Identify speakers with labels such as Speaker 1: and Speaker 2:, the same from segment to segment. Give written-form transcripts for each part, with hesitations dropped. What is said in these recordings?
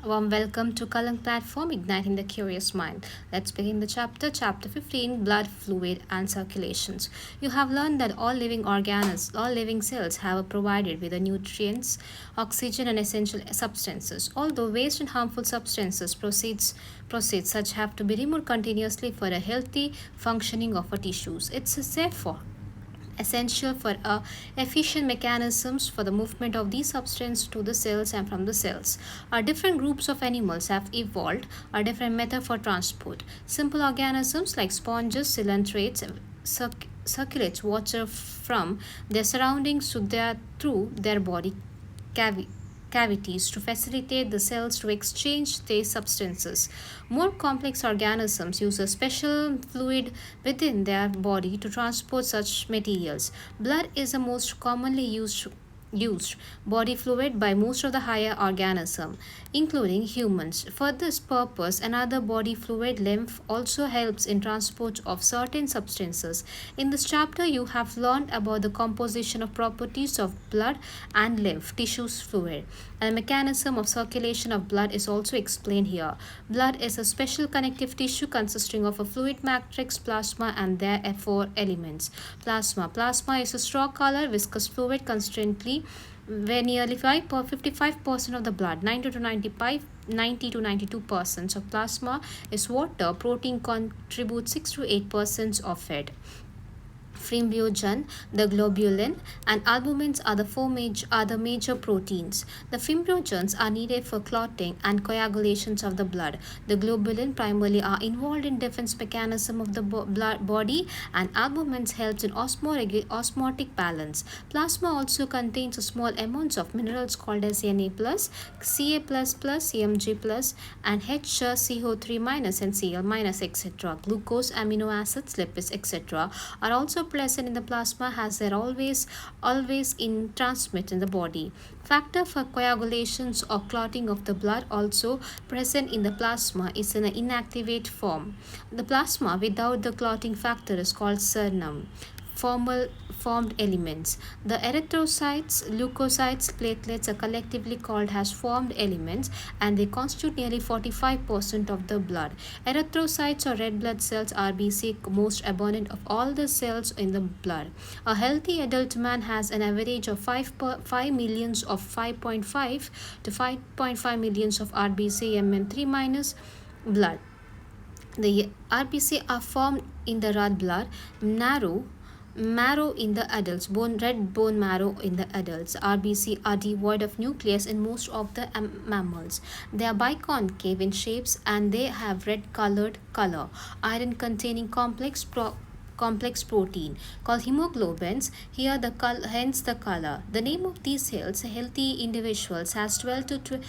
Speaker 1: Warm welcome to Kalang Platform Igniting the Curious Mind. Let's begin the chapter 15, Blood, Fluid and Circulations. You have learned that all living cells have provided with the nutrients, oxygen and essential substances. Although waste and harmful substances proceeds such have to be removed continuously for a healthy functioning of our tissues. It's therefore essential for efficient mechanisms for the movement of these substances to the cells and from the cells. Different groups of animals have evolved a different method for transport. Simple organisms like sponges, coelentrates, circulates water from their surroundings through their body cavities to facilitate the cells to exchange these substances. More complex organisms use a special fluid within their body to transport such materials. Blood is the most commonly used body fluid by most of the higher organisms, including humans. For this purpose, another body fluid, lymph, also helps in transport of certain substances. In this chapter, you have learned about the composition of properties of blood and lymph tissues fluid. And the mechanism of circulation of blood is also explained here. Blood is a special connective tissue consisting of a fluid matrix, plasma, and their four elements. Plasma is a straw color viscous fluid constantly where nearly 55% of the blood, 90 to 92% of plasma is water. Protein contributes 6 to 8% of it. Fibrinogen, the globulin, and albumins are the major proteins. The fibrinogens are needed for clotting and coagulations of the blood. The globulin primarily are involved in defense mechanism of the blood body, and albumins helps in osmotic balance. Plasma also contains small amounts of minerals called as Na+, Ca++, Mg+, and HCO3- and Cl-, etc. Glucose, amino acids, lipids, etc. are also present in the plasma as they are always in transmit in the body. Factor for coagulations or clotting of the blood also present in the plasma is in an inactivate form. The plasma without the clotting factor is called serum. Formed elements. The erythrocytes, leukocytes, platelets are collectively called as formed elements, and they constitute nearly 45% of the blood. Erythrocytes or red blood cells, RBC, most abundant of all the cells in the blood. A healthy adult man has an average of 5 millions of 5.5 to 5.5 millions of RBC MM3 minus blood. The RBC are formed in the red blood, marrow in the adults, red bone marrow in the adults. RBC are devoid of nucleus in most of the mammals. They are biconcave in shapes and they have red colored color. Iron containing complex protein called hemoglobins, hence the color. The name of these cells, healthy individuals has 12 to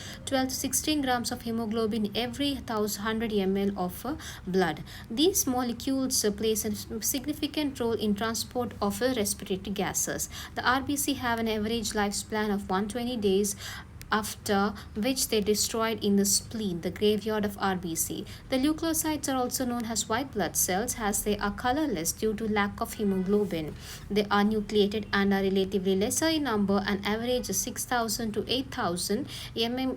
Speaker 1: 16 grams of hemoglobin every 100 ml of blood. These molecules play a significant role in transport of respiratory gases. The RBC have an average lifespan of 120 days, after which they destroyed in the spleen, the graveyard of RBC. The leukocytes are also known as white blood cells as they are colorless due to lack of hemoglobin. They are nucleated and are relatively lesser in number and average 6,000 to 8,000 mm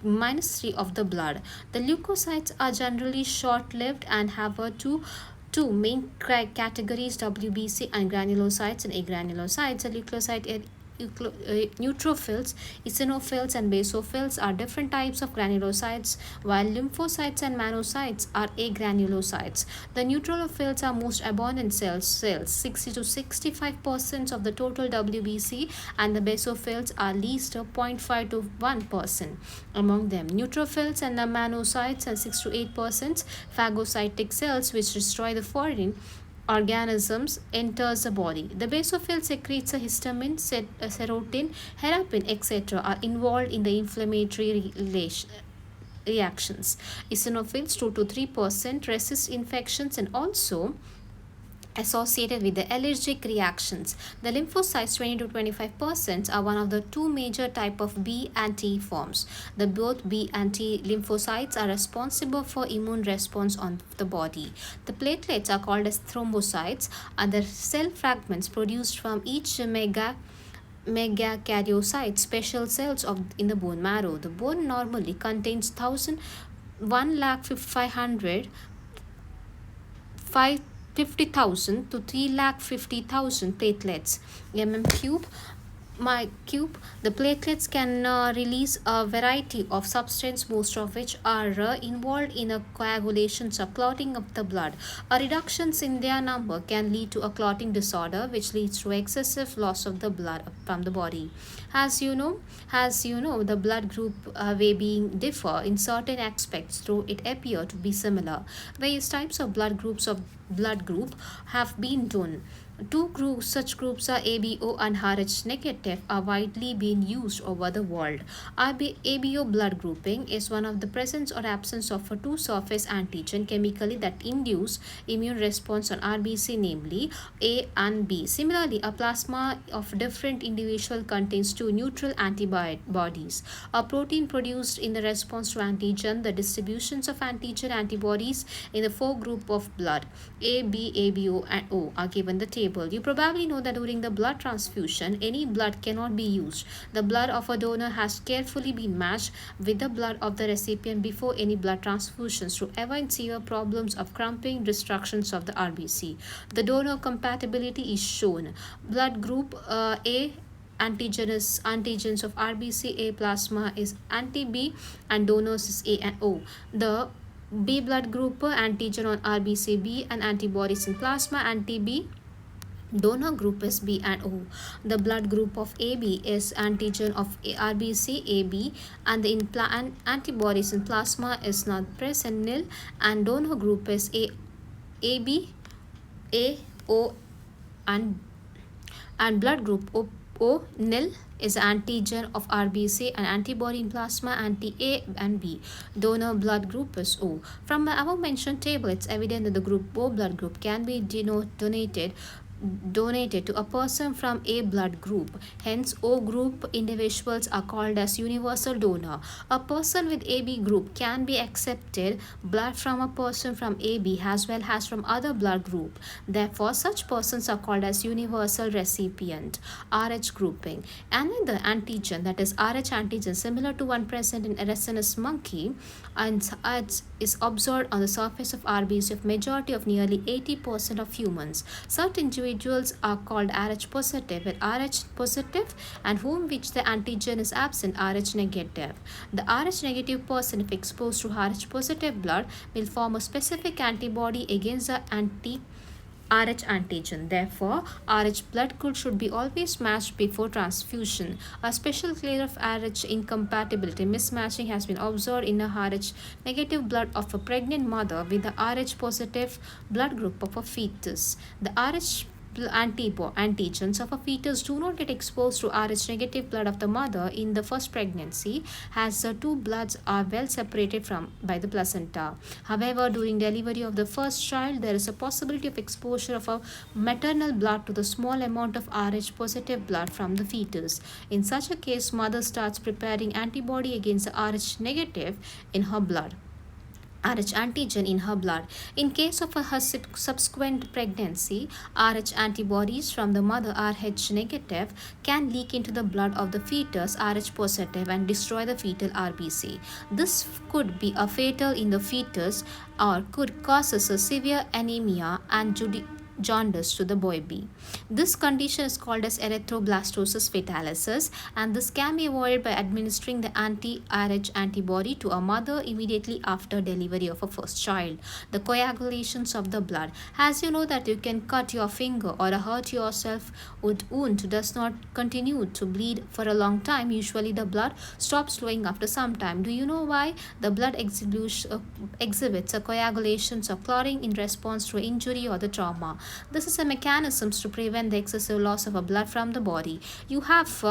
Speaker 1: minus 3 of the blood. The leukocytes are generally short-lived and have two main categories, WBC and granulocytes and agranulocytes. The leukocyte neutrophils, eosinophils, and basophils are different types of granulocytes, while lymphocytes and monocytes are agranulocytes. The neutrophils are most abundant cells, 60 to 65% of the total WBC, and the basophils are least 0.5 to 1% among them. Neutrophils and the monocytes are 6 to 8%. Phagocytic cells, which destroy the foreign organisms, enters the body. The basophil secretes a histamine, serotonin, herapin, etc. are involved in the inflammatory reactions. Eosinophils 2 to 3% resist infections and also associated with the allergic reactions. The lymphocytes 20 to 25% are one of the two major type of B and T forms. The both B and T lymphocytes are responsible for immune response on the body. The platelets are called as thrombocytes, are the cell fragments produced from each megakaryocytes, special cells in the bone marrow. The bone normally contains 50,000 to 350,000 platelets. Cube my cube. The platelets can release a variety of substance, most of which are involved in a coagulation or clotting of the blood. A reductions in their number can lead to a clotting disorder, which leads to excessive loss of the blood from the body. As you know, the blood group may being differ in certain aspects, though it appear to be similar. Various types of blood group have been done. Such groups are ABO and Rh negative, are widely being used over the world. ABO blood grouping is one of the presence or absence of a two surface antigen chemically that induce immune response on RBC, namely A and B. Similarly, a plasma of different individual contains two neutral antibodies. A protein produced in the response to antigen, the distributions of antigen antibodies in the four group of blood A, B, ABO, and O are given the table. You probably know that during the blood transfusion, any blood cannot be used. The blood of a donor has carefully been matched with the blood of the recipient before any blood transfusions to avoid severe problems of cramping, destructions of the RBC. The donor compatibility is shown. Blood group A antigens of RBC A plasma is anti-B and donors is A and O. The B blood group antigen on RBC B and antibodies in plasma anti-B. Donor group is B and O. The blood group of AB is antigen of RBC AB and the antibodies in plasma is not present, nil, and donor group is AB, A, O, and blood group O nil is antigen of RBC and antibody in plasma anti-A and B. Donor blood group is O. From the above mentioned table, it's evident that the group O blood group can be donated to a person from A blood group. Hence, O group individuals are called as universal donor. A person with AB group can be accepted blood from a person from AB as well as from other blood group. Therefore, such persons are called as universal recipient. RH grouping. Another antigen, that is RH antigen, similar to one present in rhesus monkey, and is observed on the surface of RBC of majority of nearly 80% of humans. Certain individuals are called Rh positive with Rh positive and whom which the antigen is absent Rh negative. The Rh negative person, if exposed to Rh positive blood, will form a specific antibody against the Rh antigen. Therefore, Rh blood group should be always matched before transfusion. A special case of Rh incompatibility mismatching has been observed in a Rh negative blood of a pregnant mother with the Rh positive blood group of a fetus. The Rh antigens of a fetus do not get exposed to Rh negative blood of the mother in the first pregnancy, as the two bloods are well separated by the placenta. However, during delivery of the first child, there is a possibility of exposure of a maternal blood to the small amount of Rh positive blood from the fetus. In such a case, mother starts preparing antibody against the Rh negative in her blood. Rh antigen in her blood. In case of her subsequent pregnancy, Rh antibodies from the mother Rh negative can leak into the blood of the fetus Rh positive and destroy the fetal RBC. This could be a fatal in the fetus or could cause a severe anemia and jaundice to the baby. This condition is called as erythroblastosis fetalis, and this can be avoided by administering the anti-Rh antibody to a mother immediately after delivery of a first child. The coagulations of the blood. As you know that you can cut your finger or hurt yourself with wound does not continue to bleed for a long time. Usually the blood stops flowing after some time. Do you know why? The blood exhibits a coagulations or clotting in response to injury or the trauma. This is a mechanism to prevent the excessive loss of blood from the body. You have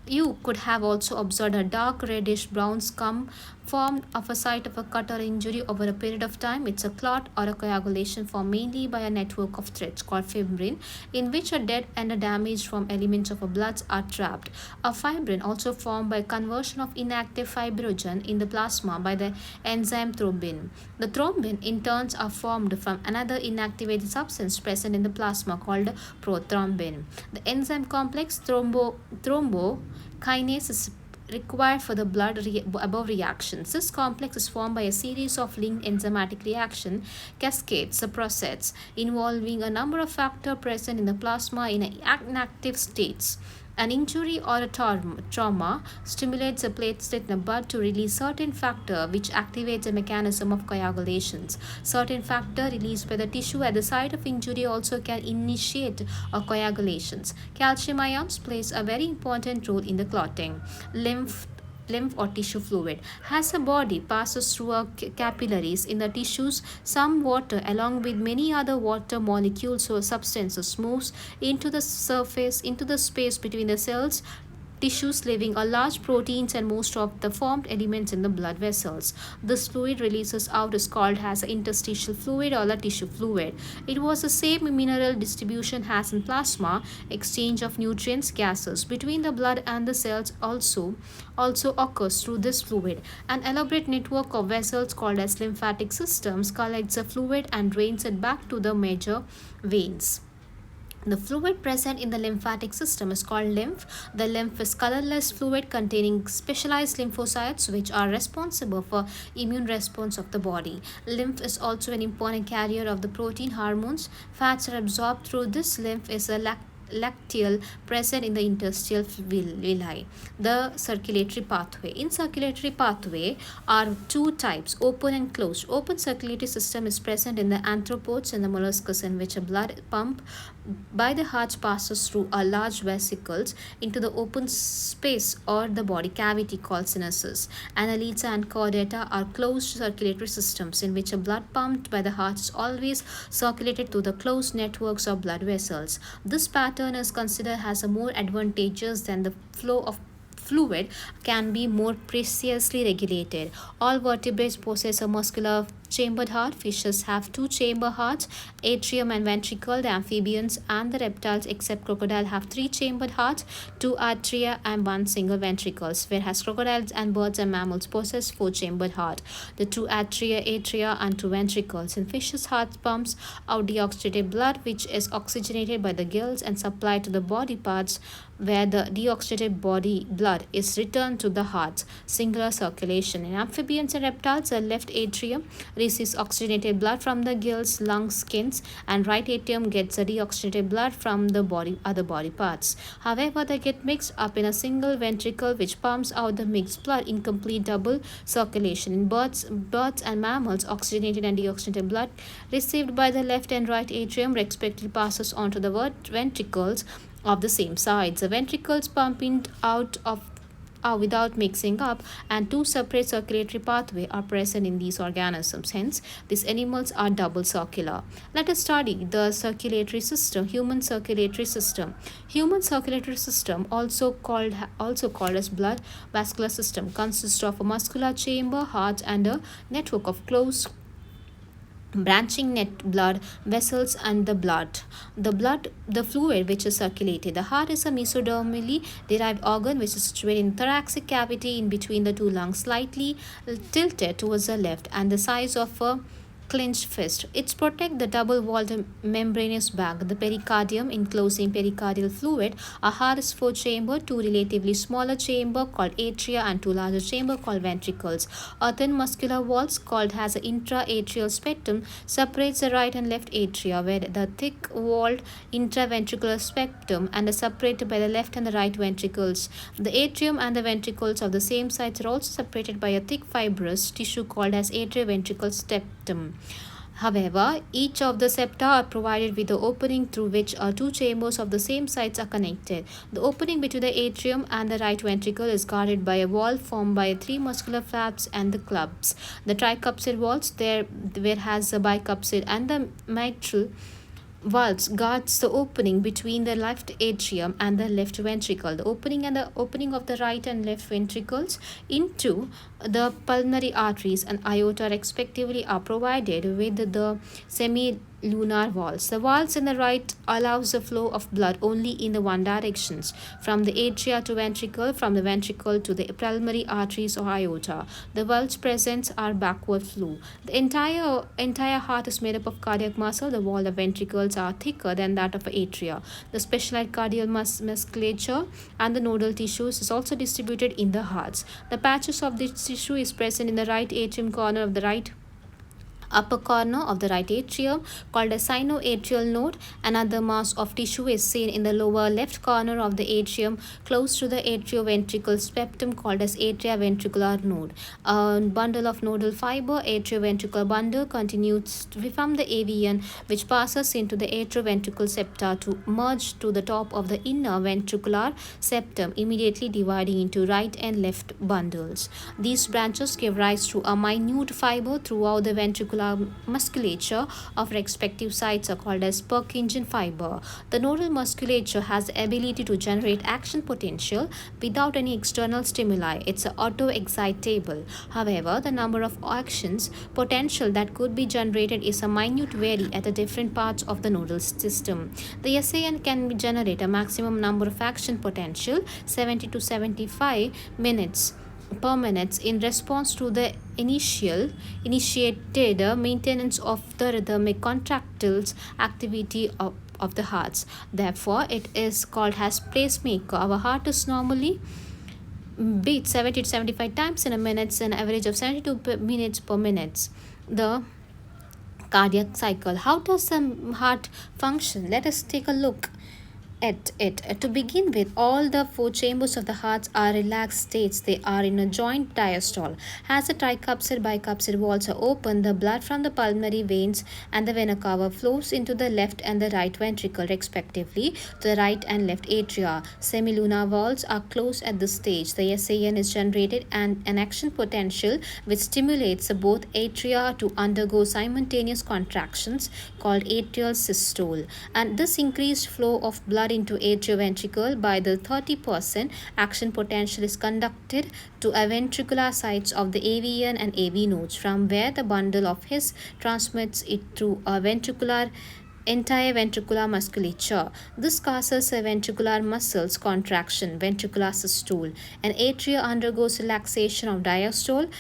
Speaker 1: You could have also observed a dark reddish brown scum formed of a site of a cut or injury over a period of time. It's a clot or a coagulation formed mainly by a network of threads called fibrin, in which a dead and a damaged from elements of a blood are trapped. A fibrin also formed by conversion of inactive fibrogen in the plasma by the enzyme thrombin. The thrombin in turn are formed from another inactivated substance present in the plasma called prothrombin. The enzyme complex thrombokinase is required for the above reactions. This complex is formed by a series of linked enzymatic reaction cascades, a process involving a number of factors present in the plasma in inactive states. An injury or a trauma stimulates a platelet in the blood to release certain factor which activates a mechanism of coagulations. Certain factor released by the tissue at the site of injury also can initiate a coagulations. Calcium ions plays a very important role in the clotting. Lymph or tissue fluid has a body passes through a capillaries in the tissues. Some water along with many other water molecules or substances moves into the surface into the space between the cells tissues, leaving a large proteins and most of the formed elements in the blood vessels. This fluid releases out is called as interstitial fluid or the tissue fluid. It was the same mineral distribution as in plasma. Exchange of nutrients gases between the blood and the cells also occurs through this fluid. An elaborate network of vessels called as lymphatic systems collects the fluid and drains it back to the major veins. The fluid present in the lymphatic system is called lymph. The lymph is colorless fluid containing specialized lymphocytes which are responsible for immune response of the body. Lymph is also an important carrier of the protein hormones. Fats are absorbed through this lymph is a lacteal present in the interstitial villi. The circulatory pathway. In circulatory pathway are two types, open and closed. Open circulatory system is present in the arthropods and the molluscs, in which a blood pump by the heart passes through a large vesicles into the open space or the body cavity called sinuses. Annelids and chordata are closed circulatory systems in which a blood pumped by the heart is always circulated through the closed networks of blood vessels. This pattern is considered as a more advantageous than the flow of fluid can be more precisely regulated. All vertebrates possess a muscular chambered heart. Fishes have two chamber hearts, atrium and ventricle. The amphibians and the reptiles except crocodile have three chambered hearts, two atria and one single ventricles, whereas crocodiles and birds and mammals possess four chambered heart, the two atria and two ventricles. In fishes, heart pumps out deoxygenated blood which is oxygenated by the gills and supplied to the body parts, where the deoxygenated body blood is returned to the heart. Singular circulation. In amphibians and reptiles, the left atrium receives oxygenated blood from the gills, lungs, skins, and right atrium gets the deoxygenated blood from the other body parts. However, they get mixed up in a single ventricle which pumps out the mixed blood in complete double circulation. In birds and mammals, oxygenated and deoxygenated blood received by the left and right atrium respectively passes on to the ventricles of the same sides. The ventricles pumping out without mixing up, and two separate circulatory pathways are present in these organisms. Hence, these animals are double circular. Let us study the circulatory system, human circulatory system. Human circulatory system, also called as blood vascular system, consists of a muscular chamber, heart, and a network of closed branching net blood vessels and the fluid which is circulated. The heart is a mesodermally derived organ which is situated in thoracic cavity in between the two lungs, slightly tilted towards the left and the size of a clenched fist. It protects the double-walled membranous bag, the pericardium, enclosing pericardial fluid. A heart is four-chamber, two relatively smaller chamber called atria and two larger chamber called ventricles. A thin muscular walls called as an intra-atrial septum separates the right and left atria, where the thick-walled intraventricular septum and is separated by the left and the right ventricles. The atrium and the ventricles of the same sides are also separated by a thick fibrous tissue called as atrioventricular septum. However, each of the septa are provided with the opening through which two chambers of the same sides are connected. The opening between the atrium and the right ventricle is guarded by a wall formed by three muscular flaps and the clubs. The tricuspid walls where has the bicuspid and the mitral valves guards the opening between the left atrium and the left ventricle. The opening of the right and left ventricles into the pulmonary arteries and aorta respectively are provided with the semilunar valves. The valves in the right allows the flow of blood only in the one directions, from the atria to ventricle, from the ventricle to the pulmonary arteries or aorta. The valves present are backward flow. The entire heart is made up of cardiac muscle. The wall of ventricles are thicker than that of atria. The specialized cardiac musculature and the nodal tissues is also distributed in the hearts. The patches of this tissue is present in the right atrium corner of the right upper corner of the right atrium called a sinoatrial node. Another mass of tissue is seen in the lower left corner of the atrium close to the atrioventricular septum called as atrioventricular node. A bundle of nodal fiber, atrioventricular bundle, continues from the AVN which passes into the atrioventricular septa to merge to the top of the inner ventricular septum, immediately dividing into right and left bundles. These branches give rise to a minute fiber throughout the ventricular musculature of respective sites are called as Purkinje fiber. The nodal musculature has the ability to generate action potential without any external stimuli. It's auto-excitable. However, the number of actions potential that could be generated is a minute vary at the different parts of the nodal system. The SAN can generate a maximum number of action potential 70 to 75 minutes per minute in response to the initiated maintenance of the rhythmic contractile activity of the hearts. Therefore, it is called as pacemaker. Our heart is normally beats 70 to 75 times in a minute, an average of 72 minutes per minute. The cardiac cycle. How does the heart function? Let us take a look at it. To begin with, all the four chambers of the heart are relaxed states. They are in a joint diastole. As the tricuspid bicuspid walls are open, the blood from the pulmonary veins and the vena cava flows into the left and the right ventricle respectively to the right and left atria. Semilunar valves are closed at this stage. The SAN is generated and an action potential which stimulates both atria to undergo simultaneous contractions called atrial systole, and this increased flow of blood into atrioventricle by the 30% action potential is conducted to a ventricular sites of the AVN and AV nodes, from where the bundle of his transmits it through a entire ventricular musculature. This causes a ventricular muscles contraction, ventricular systole. An atria undergoes relaxation of diastole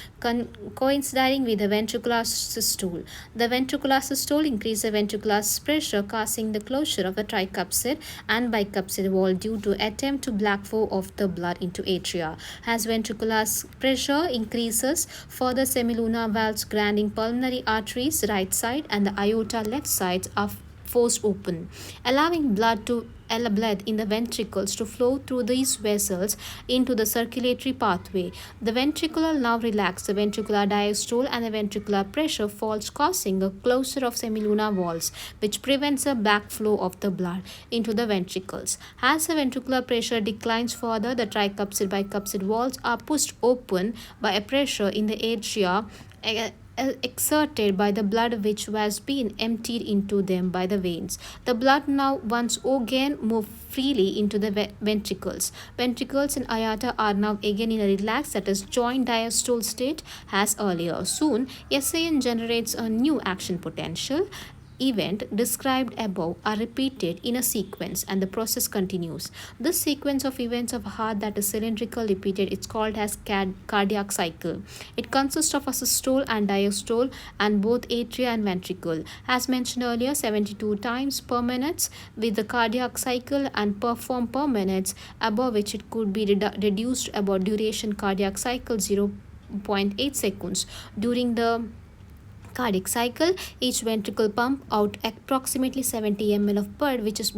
Speaker 1: coinciding with the ventricular systole. The ventricular systole increases the ventricular pressure, causing the closure of the tricuspid and bicuspid wall due to attempt to black flow of the blood into atria. As ventricular pressure increases, further semilunar valves granting pulmonary arteries right side and the aorta left side are forced open, allowing blood in the ventricles to flow through these vessels into the circulatory pathway. The ventricular nerve relaxes, the ventricular diastole and the ventricular pressure falls, causing a closure of semilunar valves, which prevents the backflow of the blood into the ventricles. As the ventricular pressure declines further, the tricuspid bicuspid valves are pushed open by a pressure in the atria exerted by the blood which was being emptied into them by the veins. The blood now once again move freely into the ventricles. Ventricles and aorta are now again in a relaxed, that is joint diastole state as earlier. Soon, SAN generates a new action potential. Event described above are repeated in a sequence and the process continues. This sequence of events of a heart that is cylindrical repeated is called as cardiac cycle. It consists of a systole and diastole and both atria and ventricle. As mentioned earlier, 72 times per minute with the cardiac cycle and performed per minute, above which it could be reduced about duration cardiac cycle 0.8 seconds. During the cardiac cycle, each ventricle pump out approximately 70 ml of blood, which is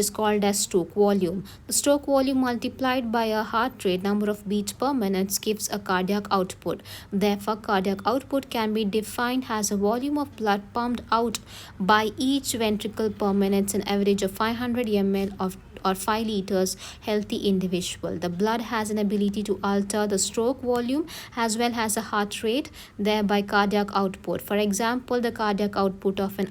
Speaker 1: called as stroke volume. The stroke volume multiplied by a heart rate number of beats per minute gives a cardiac output. Therefore, cardiac output can be defined as a volume of blood pumped out by each ventricle per minute, an average of 500 ml or 5 liters healthy individual. The blood has an ability to alter the stroke volume as well as the heart rate, thereby cardiac output. For example, the cardiac output of an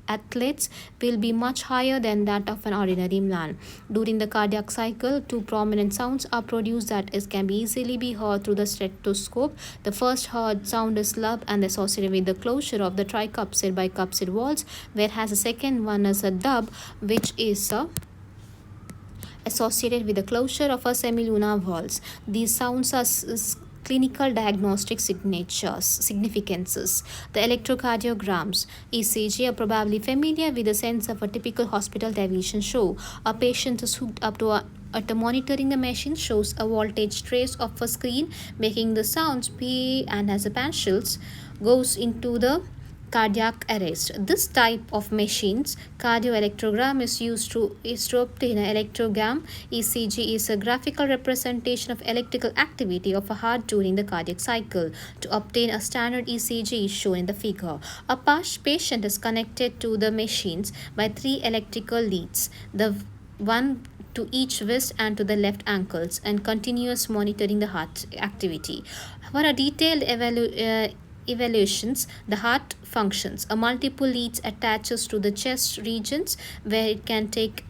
Speaker 1: athletes will be much higher than that of an ordinary man. During the cardiac cycle, two prominent sounds are produced that can be easily be heard through the stethoscope. The first heard sound is lump and associated with the closure of the tricuspid bicuspid walls, whereas the second one is a dub, which is associated with the closure of a semilunar valves. These sounds are clinical diagnostic significances. The electrocardiograms, ECG, are probably familiar with the sense of a typical hospital television show. A patient is hooked up to a monitoring the machine shows a voltage trace of a screen making the sounds P, and as the pencils goes into the cardiac arrest. This type of machines, cardioelectrogram, is used to obtain an electrogram. ECG is a graphical representation of electrical activity of a heart during the cardiac cycle. To obtain a standard ECG is shown in the figure. A patient is connected to the machines by 3 electrical leads, the one to each wrist and to the left ankles, and continuous monitoring the heart activity. For a detailed evaluations, the heart functions. A multiple leads attaches to the chest regions where it can talk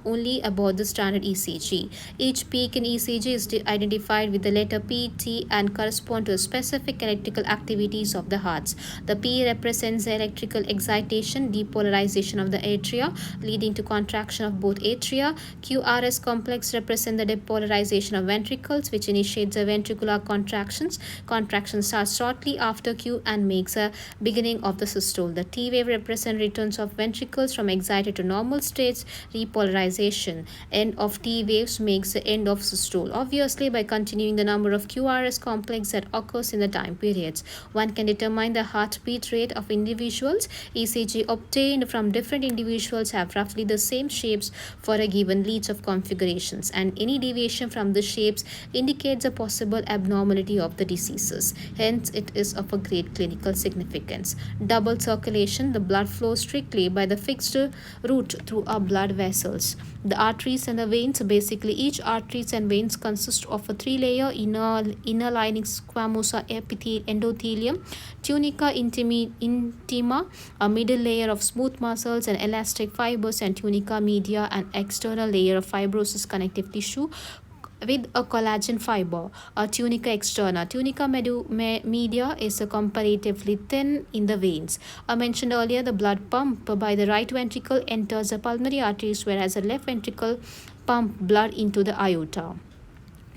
Speaker 1: only about the standard ECG. Each peak in ECG is identified with the letter P, T, and correspond to a specific electrical activities of the hearts. The P represents the electrical excitation, depolarization of the atria, leading to contraction of both atria. QRS complex represent the depolarization of ventricles, which initiates the ventricular contractions. Contraction starts shortly after Q and makes a beginning of the systole. The T wave represents returns of ventricles from excited to normal states. Repolarization. End of T waves makes the end of systole. Obviously, by continuing the number of QRS complex that occurs in the time periods, one can determine the heartbeat rate of individuals. ECG obtained from different individuals have roughly the same shapes for a given leads of configurations, and any deviation from the shapes indicates a possible abnormality of the diseases. Hence, it is of a great clinical significance. Double circulation. The blood flows strictly by the fixed route through our blood vessels. The arteries and the veins. Basically, each arteries and veins consist of a 3-layer inner lining squamosa endothelium, tunica intima, a middle layer of smooth muscles and elastic fibers, and tunica media, an external layer of fibrous connective tissue with a collagen fiber. A tunica externa. Tunica media is comparatively thin in the veins. I mentioned earlier the blood pump by the right ventricle enters the pulmonary arteries, whereas the left ventricle pump blood into the aorta.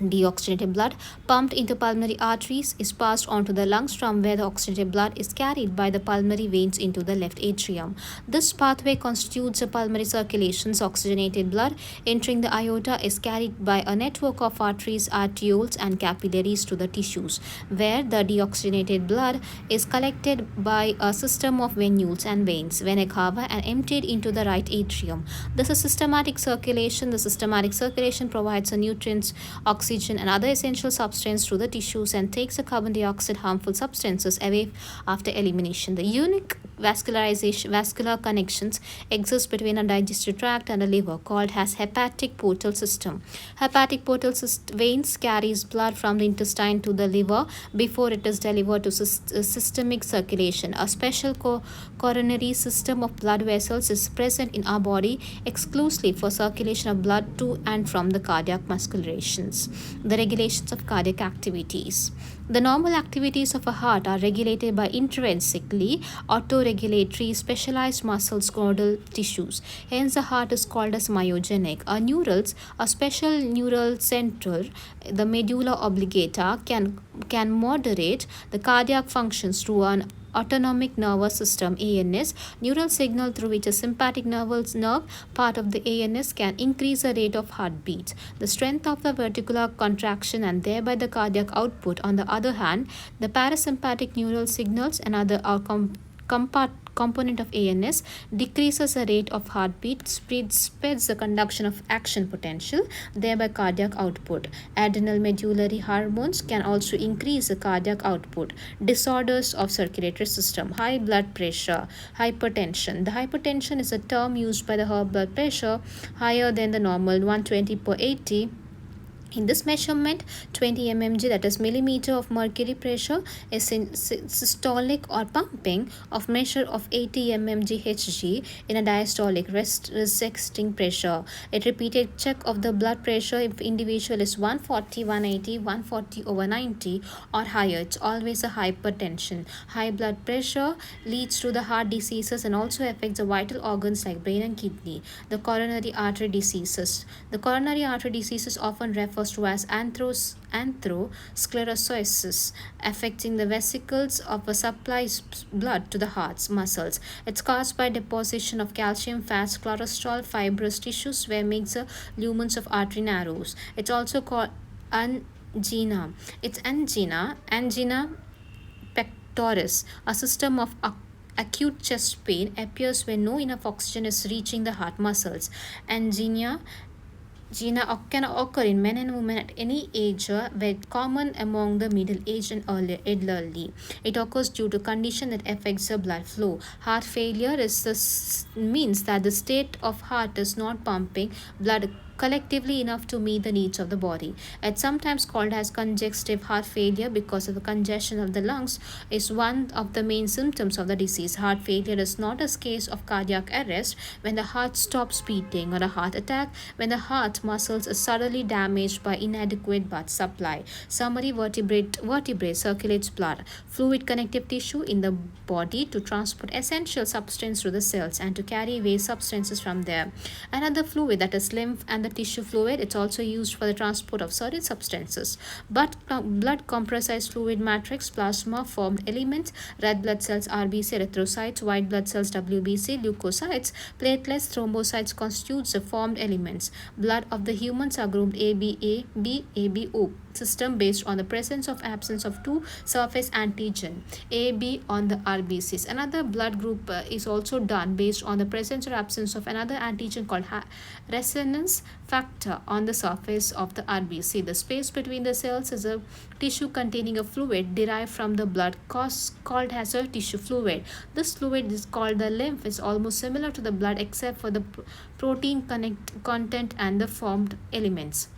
Speaker 1: Deoxygenated blood pumped into pulmonary arteries is passed on to the lungs, from where the oxygenated blood is carried by the pulmonary veins into the left atrium. This pathway constitutes a pulmonary circulation. Oxygenated blood entering the aorta is carried by a network of arteries, arterioles, and capillaries to the tissues, where the deoxygenated blood is collected by a system of venules and veins, vena cava, and emptied into the right atrium. This is systematic circulation. The systematic circulation provides the nutrients, oxygen, and other essential substances to the tissues and takes the carbon dioxide harmful substances away after elimination. The unique vascular connections exist between a digestive tract and a liver, called as hepatic portal system. Hepatic portal veins carries blood from the intestine to the liver before it is delivered to systemic circulation. A special coronary system of blood vessels is present in our body exclusively for circulation of blood to and from the cardiac musculations. The regulations of cardiac activities. The normal activities of a heart are regulated by intrinsically autoregulatory specialized muscles, caudal tissues. Hence, the heart is called as myogenic. Our neurals, a special neural center, the medulla oblongata, can moderate the cardiac functions through an autonomic nervous system ANS. Neural signal through which a sympathetic nerve part of the ANS can increase the rate of heartbeats. The strength of the vertical contraction and thereby the cardiac output. On the other hand, the parasympathetic neural signals and other are component of ANS, decreases the rate of heartbeat, spreads the conduction of action potential, thereby cardiac output. Adrenal medullary hormones can also increase the cardiac output. Disorders of circulatory system, high blood pressure, hypertension. The hypertension is a term used by the blood pressure higher than the normal 120/80. In this measurement, 20 mmg, that is millimeter of mercury pressure, is systolic or pumping of measure of 80 mmg Hg in a diastolic resting pressure. A repeated check of the blood pressure if individual is 140, 180, 140/90 or higher. It's always a hypertension. High blood pressure leads to the heart diseases and also affects the vital organs like brain and kidney. The coronary artery diseases. The coronary artery diseases often refers to as atherosclerosis, affecting the vesicles of a supplies blood to the heart's muscles. It's caused by deposition of calcium, fats, cholesterol, fibrous tissues where makes the lumens of artery narrows. It's also called angina. It's angina pectoris, a system of acute chest pain appears when no enough oxygen is reaching the heart muscles. Angina can occur in men and women at any age, but common among the middle-aged and elderly. It occurs due to condition that affects the blood flow. Heart failure means that the state of heart is not pumping blood collectively enough to meet the needs of the body. It's sometimes called as congestive heart failure because of the congestion of the lungs is one of the main symptoms of the disease. Heart failure is not a case of cardiac arrest when the heart stops beating, or a heart attack when the heart muscles are suddenly damaged by inadequate blood supply. Summary: vertebrate circulates blood, fluid connective tissue in the body to transport essential substance to the cells and to carry waste substances from there. Another fluid, that is lymph and the tissue fluid, it's also used for the transport of certain substances. But blood comprised fluid matrix, plasma formed elements, red blood cells RBC, erythrocytes, white blood cells WBC, leukocytes, platelets, thrombocytes constitutes the formed elements. Blood of the humans are grouped ABO system based on the presence or absence of two surface antigen, AB on the RBCs. Another blood group is also done based on the presence or absence of another antigen called resonance factor on the surface of the RBC. The space between the cells is a tissue containing a fluid derived from the blood called as a tissue fluid. This fluid is called the lymph. It's almost similar to the blood except for the protein content and the formed elements.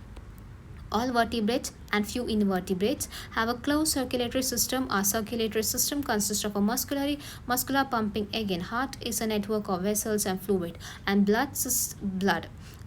Speaker 1: All vertebrates and few invertebrates have a closed circulatory system. Our circulatory system consists of a muscular pumping. Again, heart is a network of vessels and fluid, and blood.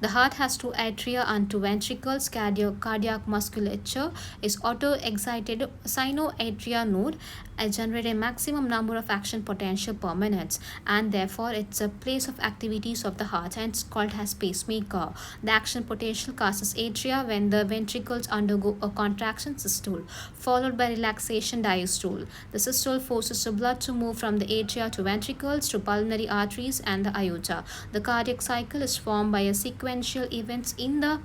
Speaker 1: The heart has two atria and two ventricles. Cardiac musculature is auto-excited sinoatria node and generate a maximum number of action potential per minute, and therefore it's a place of activities of the heart and it's called as pacemaker. The action potential causes atria when the ventricles undergo a contraction systole followed by relaxation diastole. The systole forces the blood to move from the atria to ventricles to pulmonary arteries and the aorta. The cardiac cycle is formed by a sequential events in the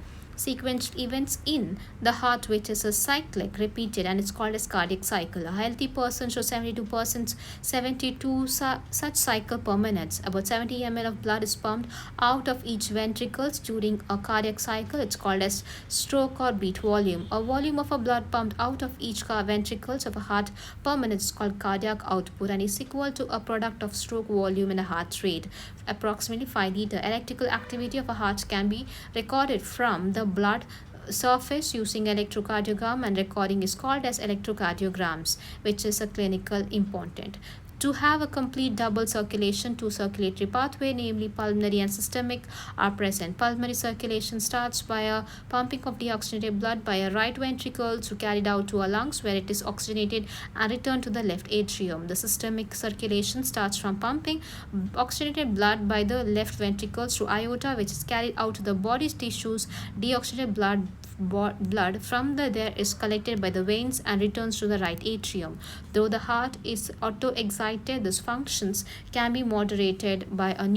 Speaker 1: heart, which is a cyclic repeated, and it's called as cardiac cycle. A healthy person shows 72 such cycle per minute. About 70 ml of blood is pumped out of each ventricles during a cardiac cycle. It's called as stroke or beat volume. A volume of a blood pumped out of each ventricles of a heart per minute is called cardiac output and is equal to a product of stroke volume and a heart rate, approximately 5 liter. Electrical activity of a heart can be recorded from the blood surface using electrocardiogram, and recording is called as electrocardiograms, which is a clinical important. To have a complete double circulation, two circulatory pathway, namely pulmonary and systemic, are present. Pulmonary circulation starts by a pumping of deoxygenated blood by a right ventricle to carried out to our lungs where it is oxygenated and returned to the left atrium. The systemic circulation starts from pumping oxygenated blood by the left ventricles to aorta, which is carried out to the body's tissues. Deoxygenated blood from there is collected by the veins and returns to the right atrium. Though the heart is auto-excited, these functions can be moderated by a